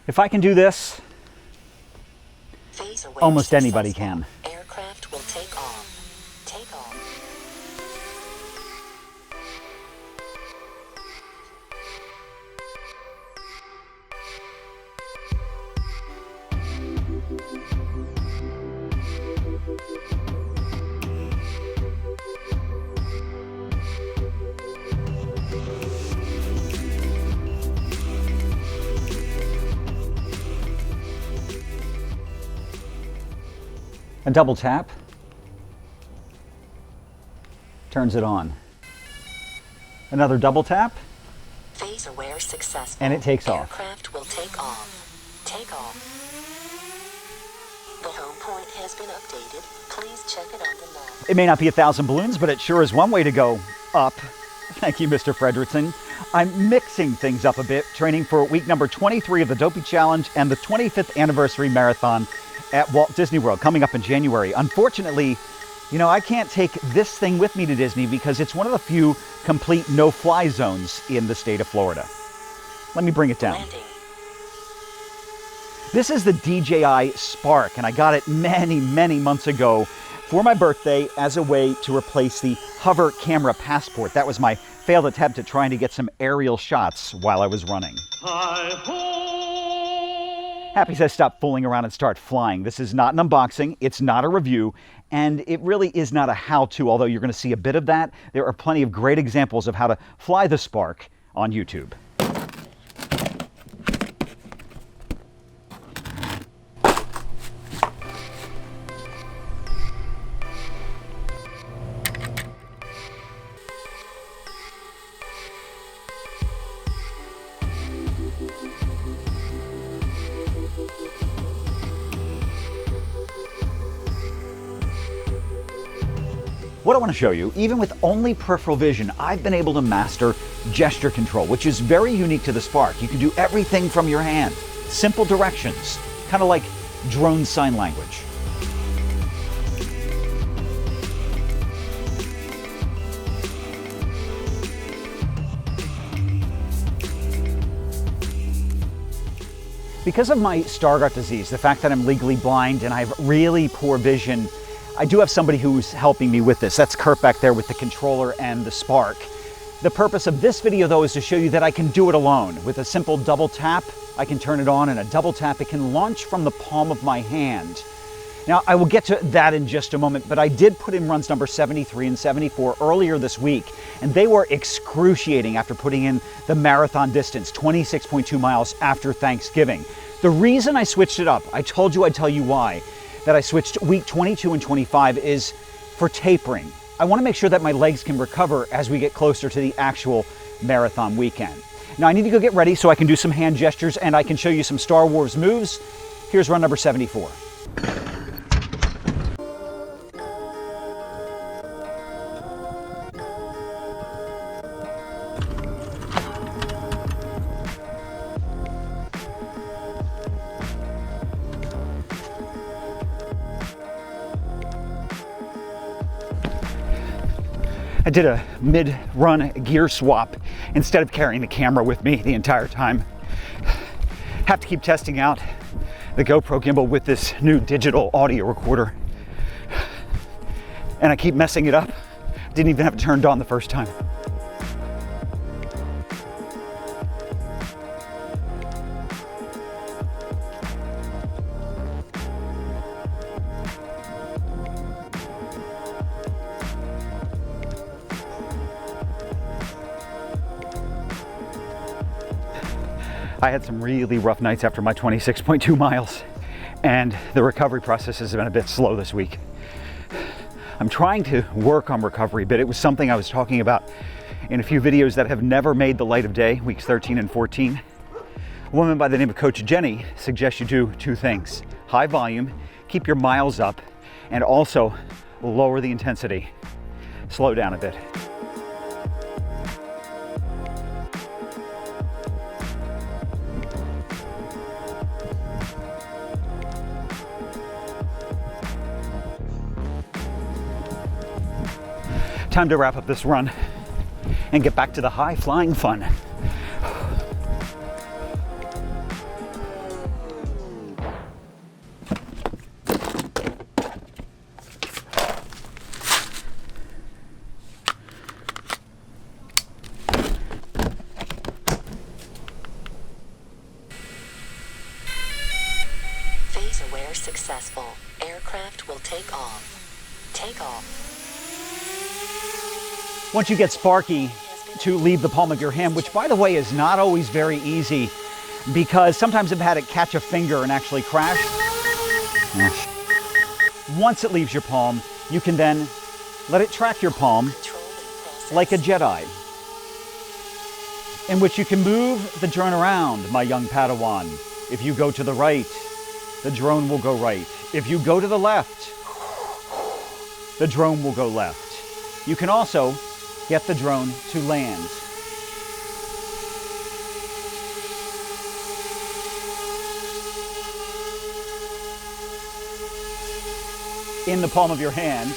If I can do this, almost anybody can. Aircraft will take off. Take off. A double tap turns it on. Another double tap, Phase aware successful. and it takes off. Aircraft will take off. Take off. The home point has been updated. Please check it on the map. It may not be 1,000 balloons, but it sure is one way to go up. Thank you, Mr. Fredrickson. I'm mixing things up a bit, training for week number 23 of the Dopey Challenge and the 25th anniversary marathon at Walt Disney World coming up in January. Unfortunately, you know, I can't take this thing with me to Disney because it's one of the few complete no-fly zones in the state of Florida. Let me bring it down. Landing. This is the DJI Spark, and I got it many, many months ago for my birthday as a way to replace the hover camera passport. That was my failed attempt at trying to get some aerial shots while I was running. Happy says stop fooling around and start flying. This is not an unboxing, it's not a review, and it really is not a how-to, although you're going to see a bit of that. There are plenty of great examples of how to fly the Spark on YouTube. What I want to show you, even with only peripheral vision, I've been able to master gesture control, which is very unique to the Spark. You can do everything from your hand. Simple directions, kind of like drone sign language. Because of my Stargardt disease, the fact that I'm legally blind and I have really poor vision, I do have somebody who's helping me with this. That's Kurt back there with the controller and the Spark. The purpose of this video, though, is to show you that I can do it alone. With a simple double tap, I can turn it on, and a double tap, it can launch from the palm of my hand. Now, I will get to that in just a moment, but I did put in runs number 73 and 74 earlier this week, and they were excruciating after putting in the marathon distance, 26.2 miles after Thanksgiving. The reason I switched it up, I told you I'd tell you why, that I switched week 22 and 25 is for tapering. I want to make sure that my legs can recover as we get closer to the actual marathon weekend. Now I need to go get ready so I can do some hand gestures and I can show you some Star Wars moves. Here's run number 74. I did a mid-run gear swap instead of carrying the camera with me the entire time. Have to keep testing out the GoPro gimbal with this new digital audio recorder. And I keep messing it up. Didn't even have it turned on the first time. I had some really rough nights after my 26.2 miles, and the recovery process has been a bit slow this week. I'm trying to work on recovery, but it was something I was talking about in a few videos that have never made the light of day, weeks 13 and 14. A woman by the name of Coach Jenny suggests you do two things: high volume, keep your miles up, and also lower the intensity. Slow down a bit. Time to wrap up this run and get back to the high flying fun. Where successful, aircraft will take off. Take off. Once you get Sparky to leave the palm of your hand, which by the way is not always very easy because sometimes I've had it catch a finger and actually crash. Once it leaves your palm, you can then let it track your palm like a Jedi, in which you can move the drone around, my young Padawan. If you go to the right, the drone will go right. If you go to the left, the drone will go left. You can also get the drone to land. In the palm of your hand.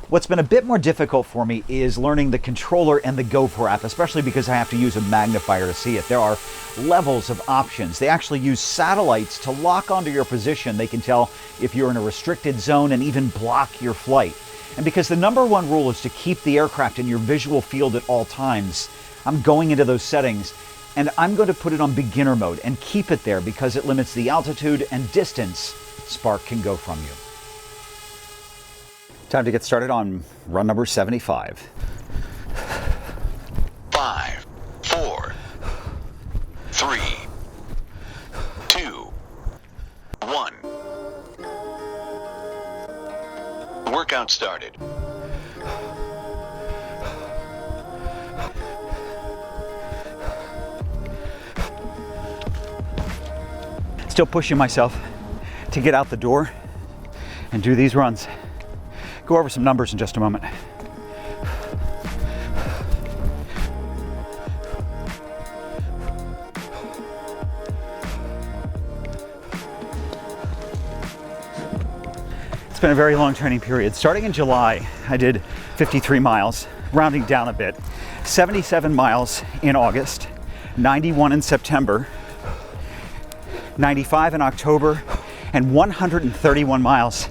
What's been a bit more difficult for me is learning the controller and the GoPro app, especially because I have to use a magnifier to see it. There are levels of options. They actually use satellites to lock onto your position. They can tell if you're in a restricted zone and even block your flight. And because the #1 rule is to keep the aircraft in your visual field at all times, I'm going into those settings and I'm going to put it on beginner mode and keep it there because it limits the altitude and distance Spark can go from you. Time to get started on run number 75. 5, 4, 3, 2, 1. Workout started. Still pushing myself to get out the door and do these runs. Go over some numbers in just a moment. It's been a very long training period. Starting in July, I did 53 miles, rounding down a bit, 77 miles in August, 91 in September, 95 in October, and 131 miles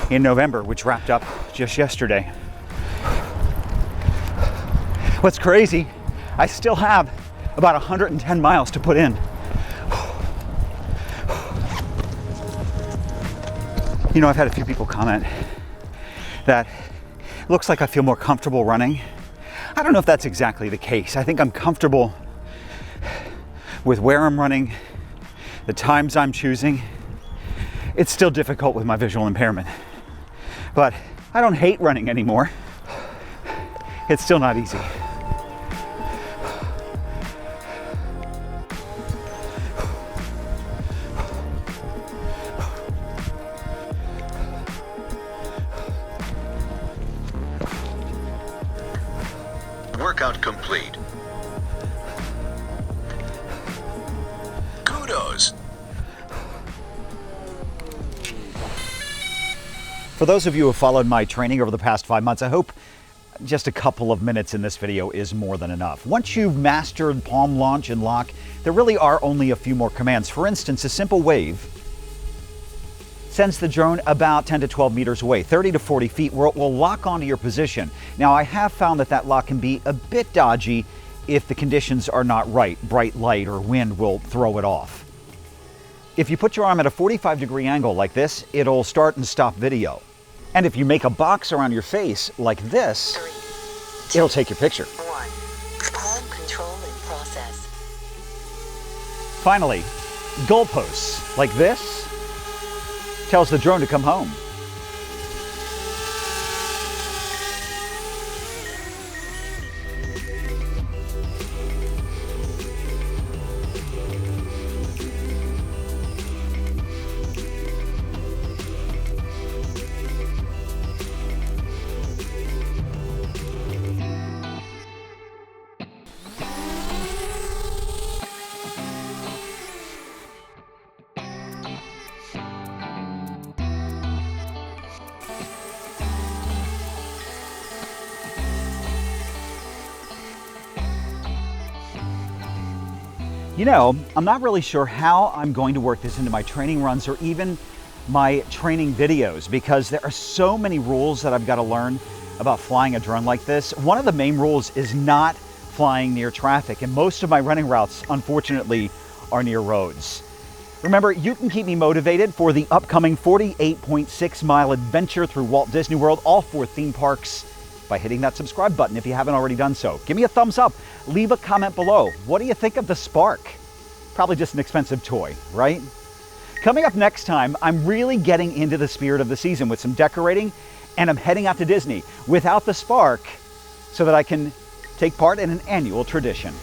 in November, which wrapped up just yesterday. What's crazy, I still have about 110 miles to put in. You know, I've had a few people comment that it looks like I feel more comfortable running. I don't know if that's exactly the case. I think I'm comfortable with where I'm running, the times I'm choosing. It's still difficult with my visual impairment. But I don't hate running anymore. It's still not easy. Workout complete. Kudos. For those of you who have followed my training over the past 5 months, I hope just a couple of minutes in this video is more than enough. Once you've mastered palm launch and lock, there really are only a few more commands. For instance, a simple wave sends the drone about 10 to 12 meters away, 30 to 40 feet, where it will lock onto your position. Now, I have found that that lock can be a bit dodgy if the conditions are not right. Bright light or wind will throw it off. If you put your arm at a 45-degree angle like this, it'll start and stop video. And if you make a box around your face like this, 3, it'll take your picture. 1. Palm control in process. Finally, goalposts like this tells the drone to come home. You know, I'm not really sure how I'm going to work this into my training runs or even my training videos because there are so many rules that I've got to learn about flying a drone like this. One of the main rules is not flying near traffic, and most of my running routes, unfortunately, are near roads. Remember, you can keep me motivated for the upcoming 48.6-mile adventure through Walt Disney World, all 4 theme parks, by hitting that subscribe button if you haven't already done so. Give me a thumbs up. Leave a comment below. What do you think of the Spark? Probably just an expensive toy, right? Coming up next time, I'm really getting into the spirit of the season with some decorating, and I'm heading out to Disney without the Spark so that I can take part in an annual tradition.